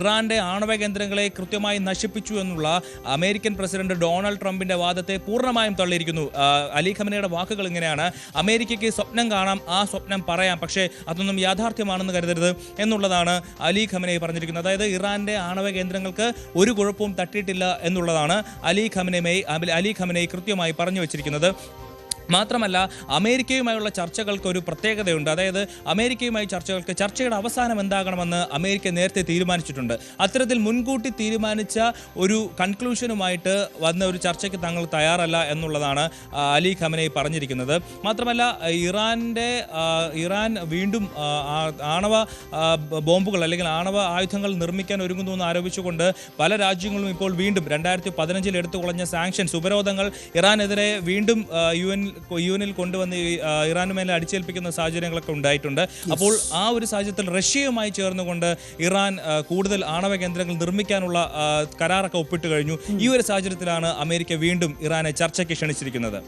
ഇറാന്റെ ആണവ കേന്ദ്രങ്ങളെ കൃത്യമായി നശിപ്പിച്ചു എന്നുള്ള അമേരിക്കൻ പ്രസിഡന്റ് ഡൊണാൾഡ് ട്രംപിന്റെ വാദത്തെ പൂർണ്ണമായും തള്ളിയിരിക്കുന്നു. അലി ഖമനയുടെ വാക്കുകൾ ഇങ്ങനെയാണ്: അമേരിക്കയ്ക്ക് സ്വപ്നം കാണാം, ആ സ്വപ്നം പറയാം, പക്ഷേ അതൊന്നും യാഥാർത്ഥ്യമാണെന്ന് കരുതരുത് എന്നുള്ളതാണ് അലി ഖമനെ പറഞ്ഞിരിക്കുന്നത്. അതായത് ഇറാന്റെ ആണവ കേന്ദ്രങ്ങൾക്ക് ഒരു കുഴപ്പവും തട്ടിയിട്ടില്ല എന്നുള്ളതാണ് അലി ഖമനെ കൃത്യമായി പറഞ്ഞു വെച്ചിരിക്കുന്നത്. മാത്രമല്ല, അമേരിക്കയുമായുള്ള ചർച്ചകൾക്ക് ഒരു പ്രത്യേകതയുണ്ട്. അതായത് അമേരിക്കയുമായി ചർച്ചയുടെ അവസാനം എന്താകണമെന്ന് അമേരിക്ക നേരത്തെ തീരുമാനിച്ചിട്ടുണ്ട്. അത്തരത്തിൽ മുൻകൂട്ടി തീരുമാനിച്ച ഒരു കൺക്ലൂഷനുമായിട്ട് വന്ന ഒരു ചർച്ചയ്ക്ക് തങ്ങൾ തയ്യാറല്ല എന്നുള്ളതാണ് അലി ഖമനെ പറഞ്ഞിരിക്കുന്നത്. മാത്രമല്ല, ഇറാൻ വീണ്ടും ആണവ ബോംബുകൾ അല്ലെങ്കിൽ ആണവ ആയുധങ്ങൾ നിർമ്മിക്കാൻ ഒരുങ്ങുന്നു എന്ന് ആരോപിച്ചുകൊണ്ട് പല രാജ്യങ്ങളും ഇപ്പോൾ വീണ്ടും 2015 എടുത്തുകളഞ്ഞ സാങ്ഷൻസ്, ഉപരോധങ്ങൾ ഇറാനെതിരെ വീണ്ടും യുഎനിൽ കൊണ്ടുവന്ന് ഇറാന് മേലെ അടിച്ചേൽപ്പിക്കുന്ന സാഹചര്യങ്ങളൊക്കെ ഉണ്ടായിട്ടുണ്ട്. അപ്പോൾ ആ ഒരു സാഹചര്യത്തിൽ റഷ്യയുമായി ചേർന്നുകൊണ്ട് ഇറാൻ കൂടുതൽ ആണവ കേന്ദ്രങ്ങൾ നിർമ്മിക്കാനുള്ള കരാറൊക്കെ ഒപ്പിട്ട് കഴിഞ്ഞു. ഈ ഒരു സാഹചര്യത്തിലാണ് അമേരിക്ക വീണ്ടും ഇറാനെ ചർച്ചയ്ക്ക് ക്ഷണിച്ചിരിക്കുന്നത്.